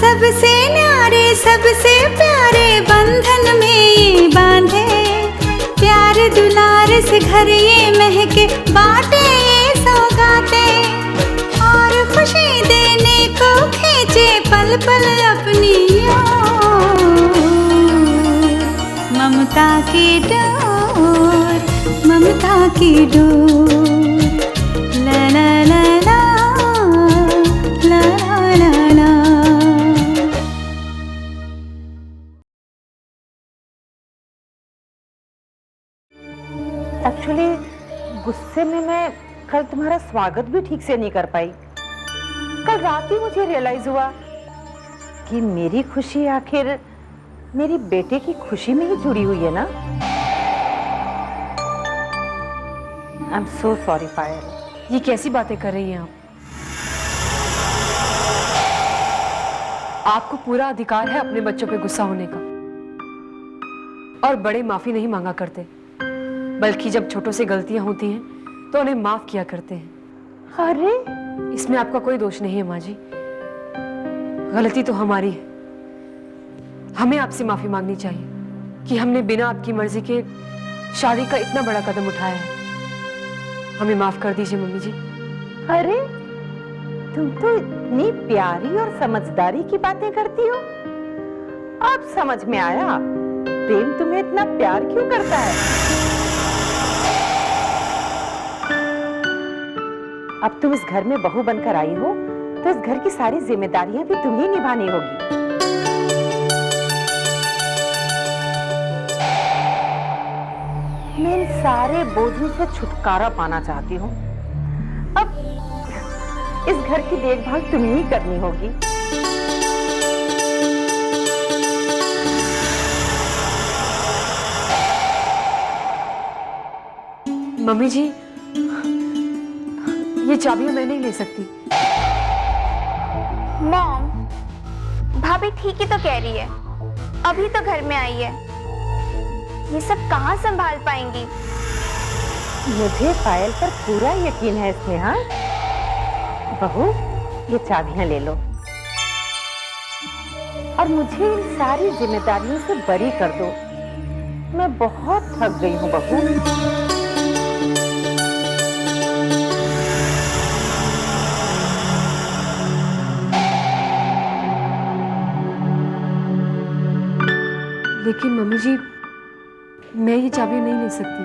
सबसे न्यारे सबसे प्यारे बंधन में ये बांधे, प्यार दुलार से घर ये महके, बाटे ये सौगाते, और खुशी देने को खींचे पल पल अपनी ओर। ममता की डोर, ममता की डोर, ला ला ला ला ला ला ला। एक्चुअली गुस्से में मैं कल तुम्हारा स्वागत भी ठीक से नहीं कर पाई। कल रात ही मुझे रियलाइज हुआ कि मेरी खुशी आखिर मेरी बेटे की खुशी में ही जुड़ी हुई है ना। आई एम सो सॉरी पायल। ये कैसी बातें कर रही हैं आप? आपको पूरा अधिकार है अपने बच्चों पे गुस्सा होने का, और बड़े माफी नहीं मांगा करते, बल्कि जब छोटों से गलतियां होती हैं तो उन्हें माफ किया करते हैं। अरे इसमें आपका कोई दोष नहीं है माँ जी, गलती तो हमारी है। हमें आपसे माफी मांगनी चाहिए कि हमने बिना आपकी मर्जी के शादी का इतना बड़ा कदम उठाया है। हमें माफ कर दीजिए मम्मी जी। अरे तुम तो इतनी प्यारी और समझदारी की बातें करती हो। अब समझ में आया प्रेम तुम्हें इतना प्यार क्यों करता है। अब तुम इस घर में बहू बनकर आई हो तो इस घर की सारी जिम्मेदारियां भी तुम्हें निभानी होगी। मैं इन सारे बोझों से छुटकारा पाना चाहती हूँ। अब इस घर की देखभाल तुम्हें ही करनी होगी। मम्मी जी, ये चाबियां मैं नहीं ले सकती। मॉम, भाभी ठीक ही तो कह रही है, अभी तो घर में आई है, ये सब कहाँ संभाल पाएंगी। मुझे पायल पर पूरा यकीन है स्नेहा। बहू, ये चाबियां ले लो और मुझे इन सारी जिम्मेदारियों से बरी कर दो। मैं बहुत थक गई हूँ बहू। लेकिन मम्मी जी, मैं ये चाबियां नहीं ले सकती।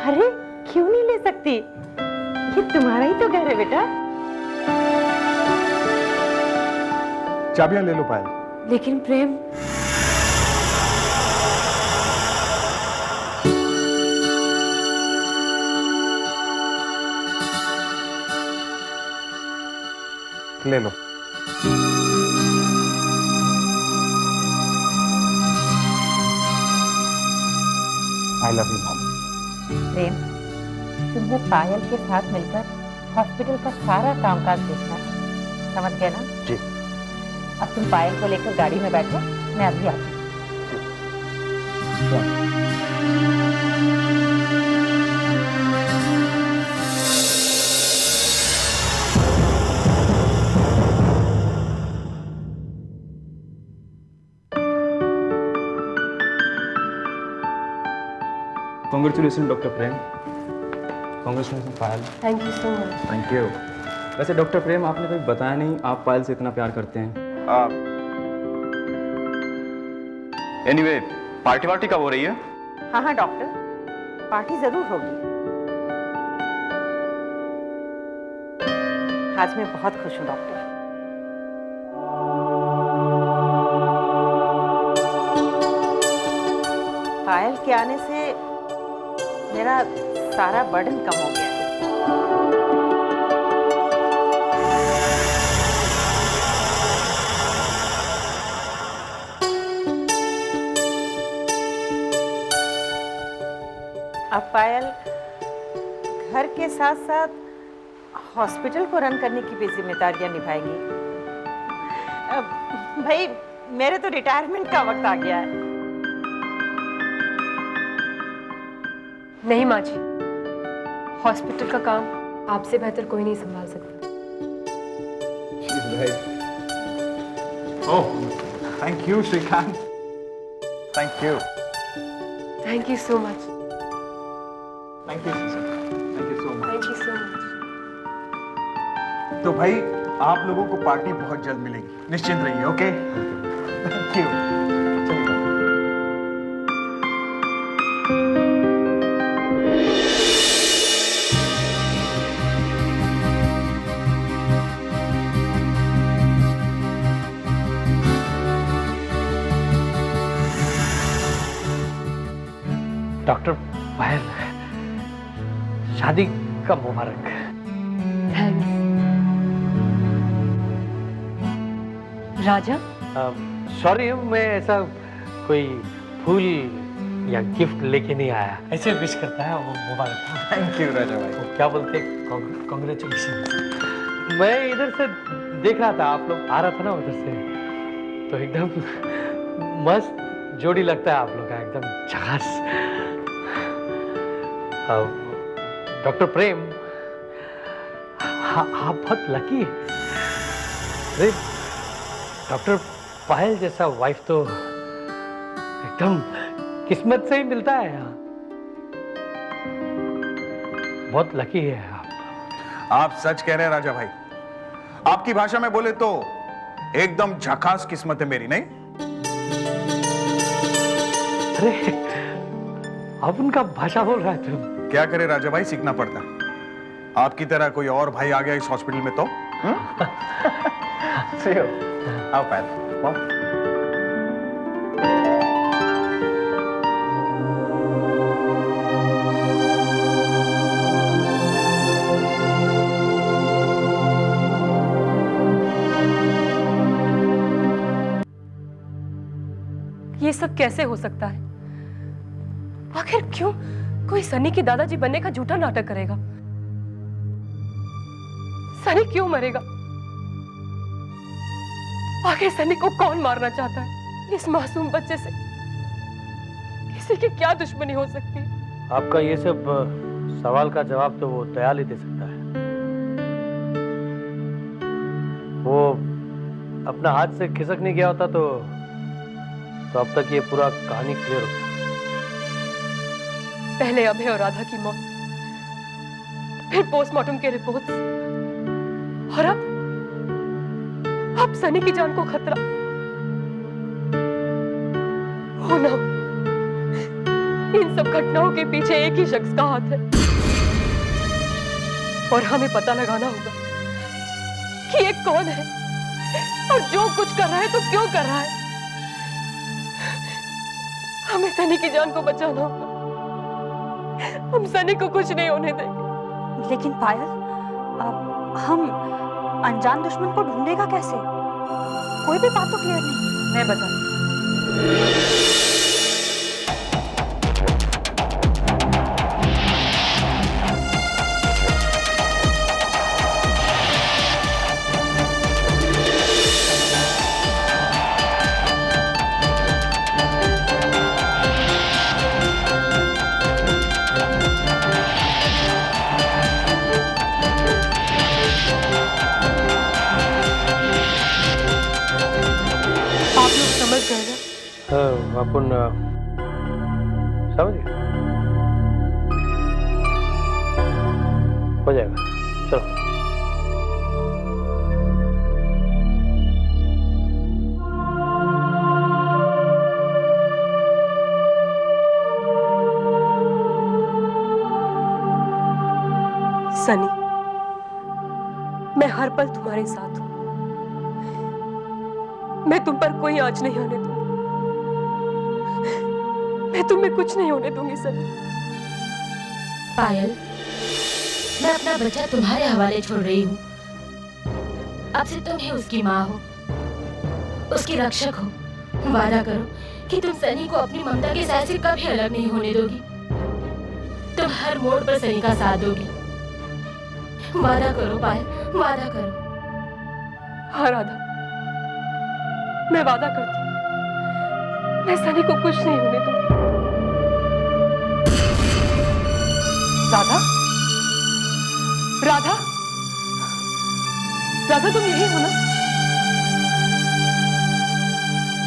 अरे क्यों नहीं ले सकती? ये तुम्हारा ही तो घर है बेटा। चाबियां ले लो पायल। लेकिन प्रेम, ले लो। I love you mom. Prem, तुम्हें पायल के साथ मिलकर हॉस्पिटल का सारा कामकाज देखना है, समझ गए ना? जी। अब तुम पायल को लेकर गाड़ी में बैठो, मैं अभी आती हूँ। Congratulation doctor Prem. Congratulation Payal. Thank you so much. Thank you. वैसे डॉक्टर प्रेम, आपने कभी बताया नहीं आप पायल से इतना प्यार करते हैं। एनीवे, पार्टी वार्टी कब हो रही है? हाँ हाँ डॉक्टर, पार्टी जरूर होगी। आज मैं बहुत खुश हूँ डॉक्टर। पायल के आने से मेरा सारा बर्डन कम हो गया है। अब पायल घर के साथ साथ हॉस्पिटल को रन करने की भी जिम्मेदारियां निभाएगी। भाई, मेरे तो रिटायरमेंट का वक्त आ गया है। नहीं माँ जी, हॉस्पिटल का काम आपसे बेहतर कोई नहीं संभाल सकता। Oh, thank you Srikanth, thank you thank you so much. Thank you so much. Thank you so much. तो भाई आप लोगों को पार्टी बहुत जल्द मिलेगी, निश्चिंत रहिए। Okay, thank you. चलिए। डॉक्टर पायल, शादी का मुबारक। थैंक्स। राजा, सॉरी, मैं ऐसा कोई फूल या गिफ्ट लेके नहीं आया, ऐसे विश करता है वो मुबारक। थैंक यू राजा भाई। वो क्या बोलते हैं, कॉन्ग्रेचुलेशन। मैं इधर से देख रहा था, आप लोग आ रहा था ना उधर से, तो एकदम मस्त जोड़ी लगता है आप लोग का, एकदम झकास। डॉक्टर प्रेम, आप बहुत लकी है। अरे डॉक्टर पायल जैसा वाइफ तो एकदम किस्मत से ही मिलता है यहाँ। बहुत लकी है आप सच कह रहे हैं राजा भाई। आपकी भाषा में बोले तो एकदम झकास किस्मत है मेरी, नहीं? अरे अब उनका भाषा बोल रहा है तुम। क्या करे राजा भाई, सीखना पड़ता। आपकी तरह कोई और भाई आ गया इस हॉस्पिटल में तो। आओ पायल, आओ। ये सब कैसे हो सकता है? आखिर क्यों कोई सनी के दादाजी बनने का झूठा नाटक करेगा? सनी क्यों मरेगा? आखिर सनी को कौन मारना चाहता है? इस मासूम बच्चे से किसी की क्या दुश्मनी हो सकती है? आपका ये सब सवाल का जवाब तो वो दयाल ही दे सकता है। वो अपना हाथ से खिसक नहीं गया होता तो अब तक ये पूरा कहानी क्लियर होता। पहले अभय और राधा की मौत, फिर पोस्टमार्टम के रिपोर्ट्स, और अब सनी की जान को खतरा। हो ना, इन सब घटनाओं के पीछे एक ही शख्स का हाथ है, और हमें पता लगाना होगा कि ये कौन है और जो कुछ कर रहा है तो क्यों कर रहा है। हमें सनी की जान को बचाना होगा। हम सनी को कुछ नहीं होने देंगे। लेकिन पायल, अब हम अनजान दुश्मन को ढूंढेगा कैसे? कोई भी बात तो क्लियर नहीं। मैं बताती अपन समझ गए, हो जाएगा। चलो सनी, मैं हर पल तुम्हारे साथ हूं। मैं तुम पर कोई आँच नहीं आने दूंगी। मैं तुम्हें कुछ नहीं होने दूंगी सनी। पायल, मैं अपना बच्चा तुम्हारे हवाले छोड़ रही हूँ। अब से तुम ही उसकी माँ हो, उसकी रक्षक हो। वादा करो कि तुम सनी को अपनी ममता के साय से कभी अलग नहीं होने दोगी। तुम हर मोड़ पर सनी का साथ दोगी। वादा करो पायल, वादा करो। हाँ राधा, मैं वादा करती हूँ, मैं सनी को कुछ नहीं होने दूंगी। राधा, राधा, राधा, तुम यही हो ना?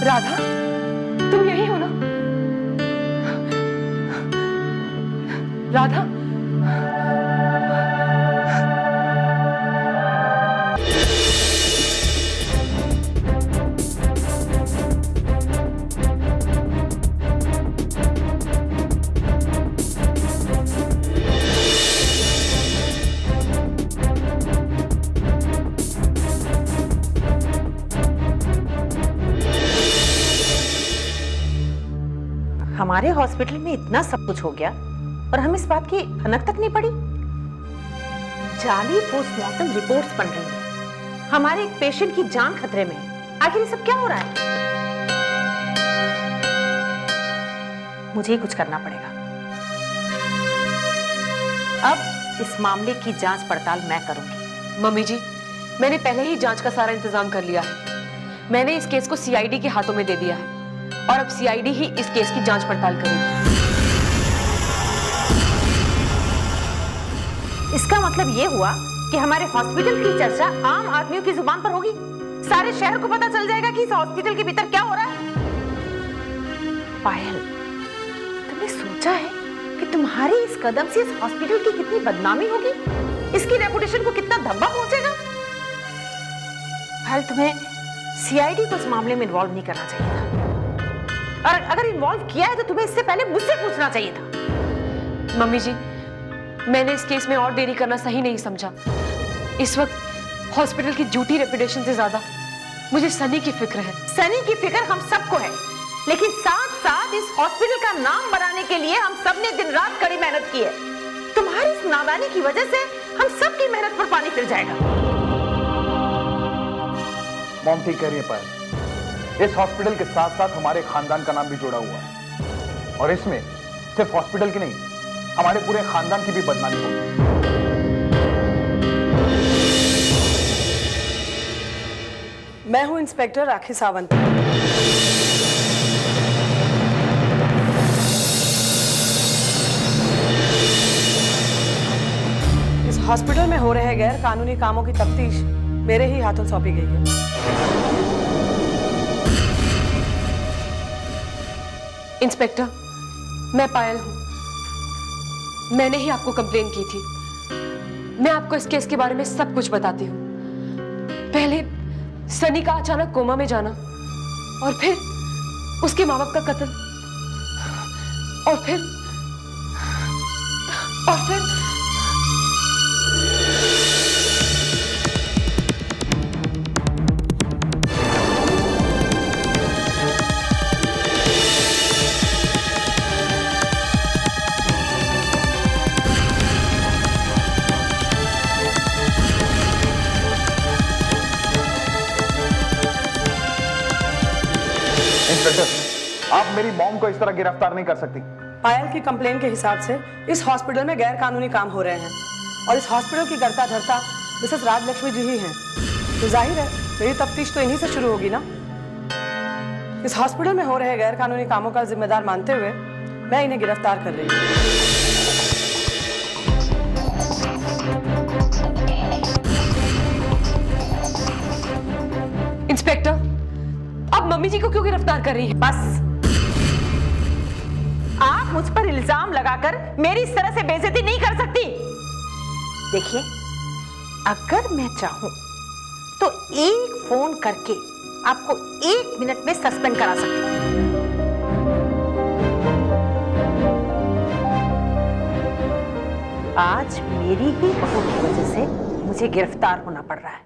राधा, तुम यही हो ना? राधा, हमारे हॉस्पिटल में इतना सब कुछ हो गया और हम इस बात की भनक तक नहीं पड़ी। जाली पोस्टमार्टम रिपोर्ट्स बन रही हैं। हमारे एक पेशेंट की जान खतरे में है। आखिर ये सब क्या हो रहा है? मुझे ही कुछ करना पड़ेगा। अब इस मामले की जांच पड़ताल मैं करूंगी। मम्मी जी, मैंने पहले ही जांच का सारा इंतजाम कर लिया है। मैंने इस केस को सीआईडी के हाथों में दे दिया है और अब सीआईडी ही इस केस की जांच पड़ताल करेगी। इसका मतलब ये हुआ कि हमारे हॉस्पिटल की चर्चा आम आदमियों की जुबान पर होगी। सारे शहर को पता चल जाएगा कि इस हॉस्पिटल के भीतर क्या हो रहा है। पायल, तुमने सोचा है कि तुम्हारे इस कदम से इस हॉस्पिटल की कितनी बदनामी होगी? इसकी रेपुटेशन को कितना धब्बा पहुंचेगा? पायल, तुम्हें सीआईडी को इस मामले में इन्वॉल्व नहीं करना चाहिए था, और अगर इन्वॉल्व किया है तो तुम्हें इससे पहले मुझसे पूछना चाहिए था। मम्मी जी, मैंने इस केस में और देरी करना सही नहीं समझा। इस वक्त हॉस्पिटल की झूठी रेपुटेशन से ज्यादा मुझे सनी की फिक्र है। सनी की फिक्र हम सबको है, लेकिन साथ साथ इस हॉस्पिटल का नाम बनाने के लिए हम सबने दिन रात कड़ी मेहनत की है। तुम्हारी इस नादानी की वजह से हम सबकी मेहनत पर पानी फिर जाएगा। मॉम ठीक कह रही है पायल। इस हॉस्पिटल के साथ साथ हमारे खानदान का नाम भी जुड़ा हुआ है, और इसमें सिर्फ हॉस्पिटल की नहीं, हमारे पूरे खानदान की भी बदनामी होगी। मैं हूं इंस्पेक्टर राखी सावंत। इस हॉस्पिटल में हो रहे गैर कानूनी कामों की तफ्तीश मेरे ही हाथों सौंपी गई है। इंस्पेक्टर, मैं पायल हूं। मैंने ही आपको कंप्लेन की थी। मैं आपको इस केस के बारे में सब कुछ बताती हूँ। पहले सनी का अचानक कोमा में जाना, और फिर उसके माँ बाप का कत्ल, और फिर इंस्पेक्टर, आप मेरी मॉम को इस तरह गिरफ्तार नहीं कर सकती। पायल की कंप्लेन के हिसाब से इस हॉस्पिटल में गैर कानूनी काम हो रहे हैं, और इस हॉस्पिटल की कर्ता धर्ता मिसेस राजलक्ष्मी जी ही हैं। तो जाहिर है मेरी तफ्तीश तो इन्हीं से शुरू होगी ना। इस हॉस्पिटल में हो रहे गैर कानूनी कामों का जिम्मेदार मानते हुए मैं इन्हें गिरफ्तार कर रही हूँ। इंस्पेक्टर, आप मम्मी जी को क्यों गिरफ्तार कर रही हैं? बस, आप मुझ पर इल्जाम लगाकर मेरी इस तरह से बेइज्जती नहीं कर सकती। देखिए, अगर मैं चाहूं तो एक फोन करके आपको 1 मिनट में सस्पेंड करा सकती हूं। आज मेरी ही बहू की वजह से मुझे गिरफ्तार होना पड़ रहा है।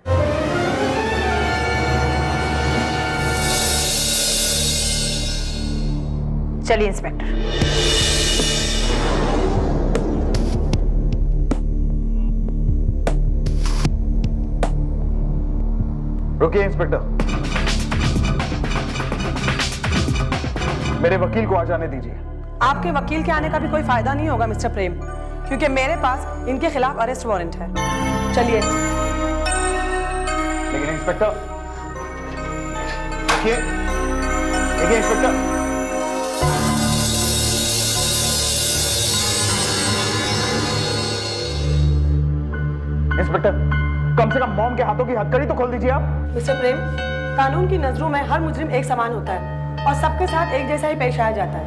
चलिए इंस्पेक्टर। रुकिए इंस्पेक्टर, मेरे वकील को आ जाने दीजिए। आपके वकील के आने का भी कोई फायदा नहीं होगा मिस्टर प्रेम, क्योंकि मेरे पास इनके खिलाफ अरेस्ट वारंट है। चलिए। लेकिन इंस्पेक्टर, देखिए इंस्पेक्टर, इंस्पेक्टर, कम से कम मॉम के हाथों की हथकड़ी तो खोल दीजिए आप। मिस्टर प्रेम, कानून की नजरों में हर मुजरिम एक समान होता है और सबके साथ एक जैसा ही पेश आया जाता है।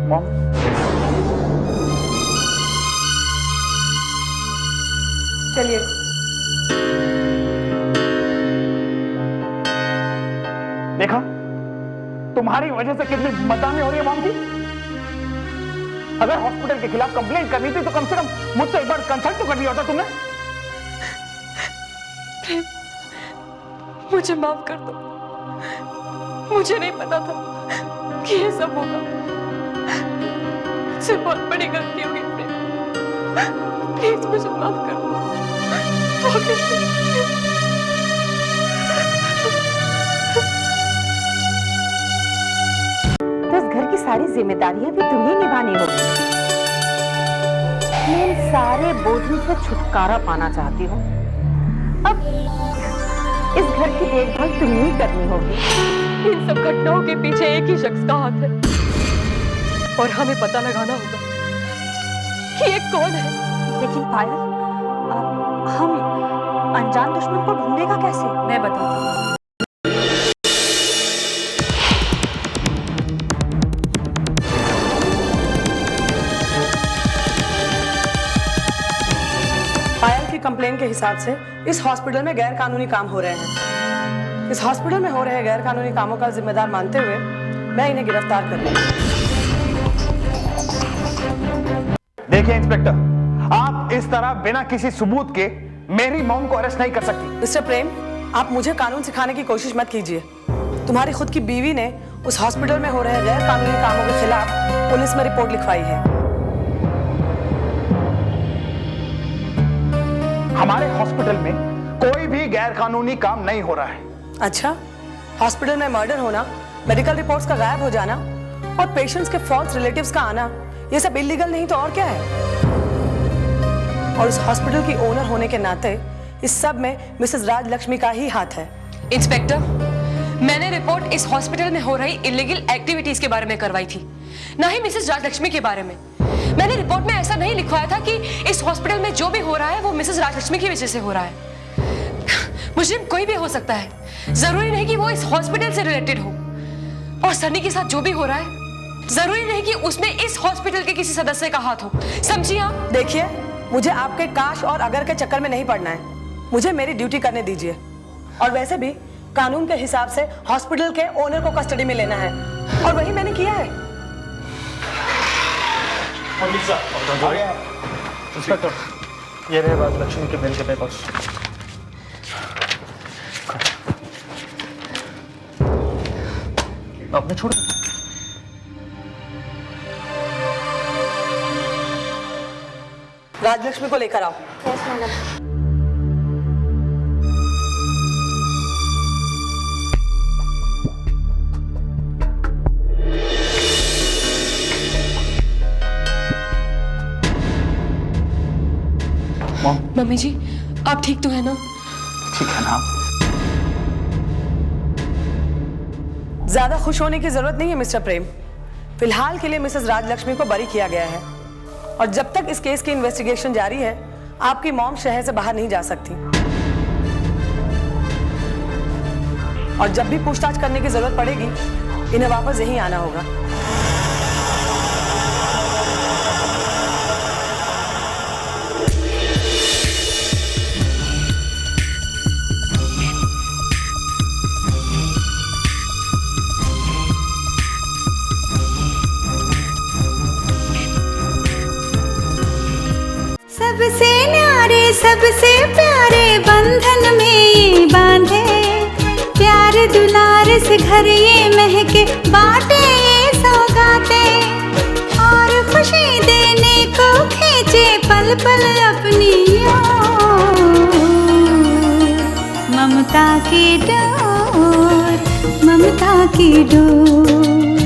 मॉम, चलिए। देखा तुम्हारी वजह से कितनी बदनामी हो रही है मॉम की। अगर हॉस्पिटल के खिलाफ कंप्लेंट करनी थी तो कम से कम मुझसे एक बार कंसल्ट तो कर लिया होता तुमने। प्रेम, मुझे माफ कर दो। मुझे नहीं पता था कि ये सब होगा। मुझसे बहुत बड़ी गलती हो गई प्रेम। प्लीज मुझे माफ कर दो। तो इस घर की सारी जिम्मेदारियां भी तुम्हें निभानी होगी। मैं इन सारे बोझों से छुटकारा पाना चाहती हूँ। अब इस घर की देखभाल तुम्हें ही करनी होगी। इन सब घटनाओं के पीछे एक ही शख्स का हाथ है और हमें पता लगाना होगा कि ये कौन है। लेकिन पायल, हम अनजान दुश्मन को ढूंढेगा कैसे? मैं बताती हूँ। पायल की कंप्लेन के हिसाब से इस हॉस्पिटल में गैर कानूनी काम हो रहे हैं। इस हॉस्पिटल में हो रहे गैर कानूनी कामों का जिम्मेदार मानते हुए मैं इन्हें गिरफ्तार कर लूंगा। देखिए इंस्पेक्टर, आप इस तरह बिना किसी सबूत के मेरी मॉम को अरेस्ट नहीं कर सकती। मिस्टर प्रेम, आप मुझे कानून सिखाने की कोशिश मत कीजिए। तुम्हारी खुद की बीवी ने उस हॉस्पिटल में हो रहे गैर कानूनी कामों के खिलाफ पुलिस में रिपोर्ट लिखवाई है। हमारे हॉस्पिटल में कोई भी गैर कानूनी काम नहीं हो रहा है। अच्छा, हॉस्पिटल में मर्डर होना, मेडिकल रिपोर्ट्स का गायब हो जाना और पेशेंट्स के फॉल्स रिलेटिव्स का आना, ये सब इलीगल नहीं तो और क्या है? और उस हॉस्पिटल की ओनर होने के नाते इस सब में मिसेस राजलक्ष्मी का ही हाथ है। इंस्पेक्टर, मैंने रिपोर्ट इस हॉस्पिटल में हो रही इलीगल एक्टिविटीज के बारे में करवाई थी, ना ही मिसेस राजलक्ष्मी के बारे में। मैंने रिपोर्ट में ऐसा नहीं लिखवाया था कि इस हॉस्पिटल में जो भी हो रहा है वो मिसेस राजलक्ष्मी की वजह से हो रहा है। मुझे कोई भी हो सकता है, जरूरी नहीं कि वो इस हॉस्पिटल से रिलेटेड हो। और सनी के साथ जो भी हो रहा है जरूरी नहीं कि उसमें इस हॉस्पिटल के किसी सदस्य का हाथ हो। समझिए आप? देखिए, मुझे आपके काश और अगर के चक्कर में नहीं पड़ना है। मुझे मेरी ड्यूटी करने दीजिए। और वैसे भी कानून के हिसाब से हॉस्पिटल के ओनर को कस्टडी में लेना है और वही मैंने किया है। इंस्पेक्टर, ये रहे राजलक्ष्मी के बिल के पेपर्स। आपने छोड़ राजलक्ष्मी को लेकर आओ। मम्मी जी, आप ठीक तो है ना? ठीक है ना? ज्यादा खुश होने की जरूरत नहीं है मिस्टर प्रेम। फिलहाल के लिए मिसेस राजलक्ष्मी को बरी किया गया है और जब तक इस केस की इन्वेस्टिगेशन जारी है आपकी मॉम शहर से बाहर नहीं जा सकती। और जब भी पूछताछ करने की जरूरत पड़ेगी इन्हें वापस यहीं आना होगा। सबसे न्यारे सबसे प्यारे बंधन में ये बांधे, प्यार दुलार से घर ये महके, बाटे ये सौगाते और खुशी देने को खींचे पल पल अपनी ओर। ममता की डोर, ममता की डोर।